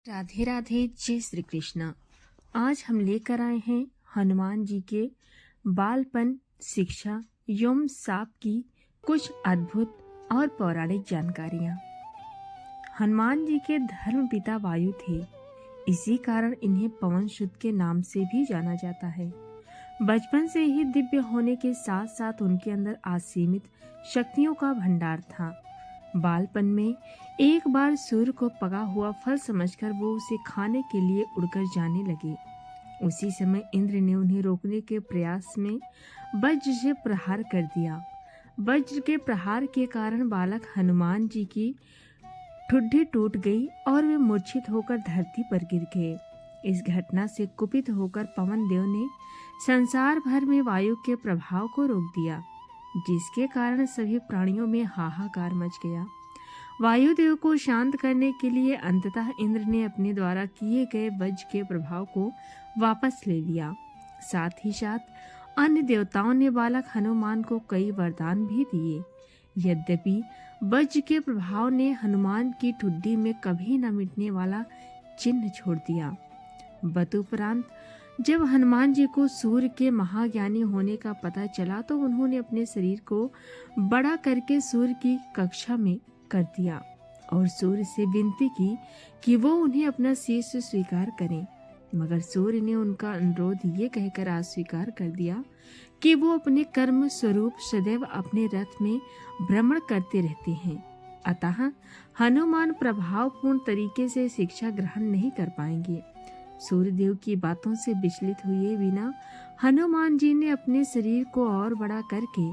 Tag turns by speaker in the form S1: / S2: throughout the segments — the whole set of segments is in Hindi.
S1: राधे राधे, जय श्री कृष्णा। आज हम लेकर आए हैं हनुमान जी के बालपन, शिक्षा एवं साप की कुछ अद्भुत और पौराणिक जानकारियाँ। हनुमान जी के धर्म पिता वायु थे, इसी कारण इन्हें पवन सुत के नाम से भी जाना जाता है। बचपन से ही दिव्य होने के साथ साथ उनके अंदर असीमित शक्तियों का भंडार था। बालपन में एक बार सूर्य को पका हुआ फल समझकर वो उसे खाने के लिए उड़कर जाने लगे। उसी समय इंद्र ने उन्हें रोकने के प्रयास में वज्र से प्रहार कर दिया। वज्र के प्रहार के कारण बालक हनुमान जी की ठुड्डी टूट गई और वे मूर्छित होकर धरती पर गिर गए। इस घटना से कुपित होकर पवन देव ने संसार भर में वायु के प्रभाव को रोक दिया, जिसके कारण सभी प्राणियों में हाहाकार मच गया। वायुदेव को शांत करने के लिए अंततः इंद्र ने अपने द्वारा किए गए वज्र के प्रभाव को वापस ले लिया। साथ ही साथ अन्य देवताओं ने बालक हनुमान को कई वरदान भी दिए। यद्यपि वज्र के प्रभाव ने हनुमान की ठुड्डी में कभी न मिटने वाला चिन्ह छोड़ दिया। तदुपरांत जब हनुमान जी को सूर्य के महाज्ञानी होने का पता चला तो उन्होंने अपने शरीर को बड़ा करके सूर्य की कक्षा में कर दिया और सूर्य से विनती की कि वो उन्हें अपना शीश स्वीकार करें। मगर सूर्य ने उनका अनुरोध ये कहकर अस्वीकार कर दिया कि वो अपने कर्म स्वरूप सदैव अपने रथ में भ्रमण करते रहते हैं। अतः हनुमान प्रभावपूर्ण तरीके से शिक्षा ग्रहण नहीं कर पाएंगे। सूर्यदेव की बातों से विचलित हुए बिना हनुमान जी ने अपने शरीर को और बड़ा करके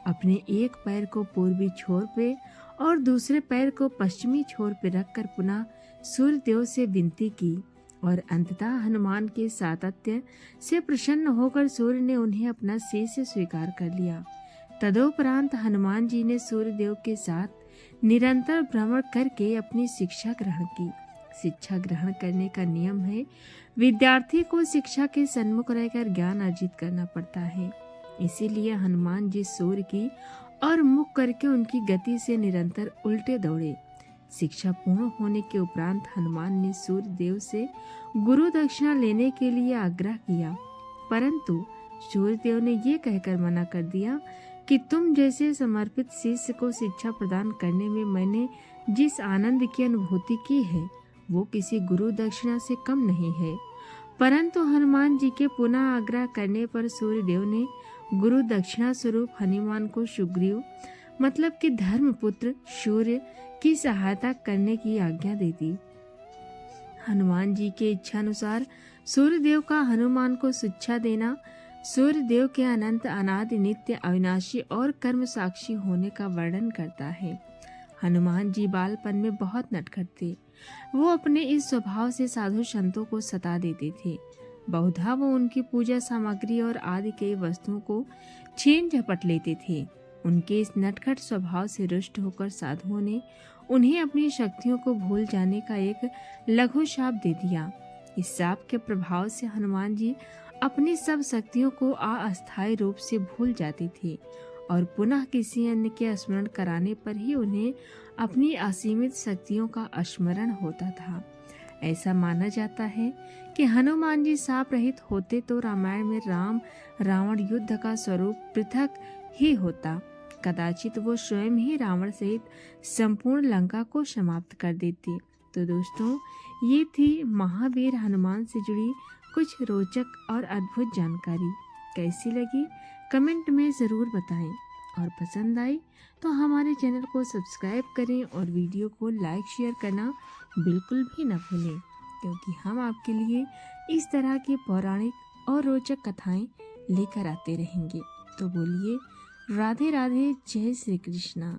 S1: अपने एक पैर को पूर्वी छोर पे और दूसरे पैर को पश्चिमी छोर पे रखकर पुनः सूर्यदेव से विनती की और अंततः हनुमान के सातत्य से प्रसन्न होकर सूर्य ने उन्हें अपना शीश स्वीकार कर लिया। तदोपरांत हनुमान जी ने सूर्यदेव के साथ निरंतर भ्रमण करके अपनी शिक्षा ग्रहण की। शिक्षा ग्रहण करने का नियम है, विद्यार्थी को शिक्षा के सन्मुख रहकर ज्ञान अर्जित करना पड़ता है। इसीलिए हनुमान जी सूर्य की और मुख करके उनकी गति से निरंतर उल्टे दौड़े। शिक्षा पूर्ण होने के उपरांत हनुमान ने सूर्य देव से गुरु दक्षिणा लेने के लिए आग्रह किया, परंतु सूर्य देव ने ये कहकर मना कर दिया कि तुम जैसे समर्पित शिष्य को शिक्षा प्रदान करने में मैंने जिस आनंद की अनुभूति की है वो किसी गुरु दक्षिणा से कम नहीं है। परंतु हनुमान जी के पुनः आग्रह करने पर सूर्यदेव ने गुरु दक्षिणा स्वरूप हनुमान को सुग्रीव मतलब कि धर्मपुत्र सूर्य की सहायता करने की आज्ञा दे दी। हनुमान जी के इच्छा अनुसार सूर्यदेव का हनुमान को शिक्षा देना सूर्यदेव के अनंत अनादि नित्य अविनाशी और कर्म साक्षी होने का वर्णन करता है। हनुमान जी बालपन में बहुत नटखट थे। वो अपने इस स्वभाव से साधु संतों को सता देते थे। बहुधा वो उनकी पूजा सामग्री और आदि कई वस्तुओं को छीन झपट लेते थे। उनके इस नटखट स्वभाव से रुष्ट होकर साधुओं ने उन्हें अपनी शक्तियों को भूल जाने का एक लघु शाप दे दिया। इस शाप के प्रभाव से हनुमान जी अपनी सब शक्तियों को अस्थायी रूप से भूल जाते थे और पुनः किसी अन्य के स्मरण कराने पर ही उन्हें अपनी असीमित शक्तियों का स्मरण होता था। ऐसा माना जाता है कि हनुमान जी शाप रहित होते तो रामायण में राम रावण युद्ध का स्वरूप पृथक ही होता। कदाचित वो स्वयं ही रावण सहित संपूर्ण लंका को समाप्त कर देते। तो दोस्तों, ये थी महावीर हनुमान से जुड़ी कुछ रोचक और अद्भुत जानकारी। कैसी लगी कमेंट में ज़रूर बताएं और पसंद आई तो हमारे चैनल को सब्सक्राइब करें और वीडियो को लाइक शेयर करना बिल्कुल भी न भूलें, क्योंकि हम आपके लिए इस तरह की पौराणिक और रोचक कथाएं लेकर आते रहेंगे। तो बोलिए राधे राधे, जय श्री कृष्णा।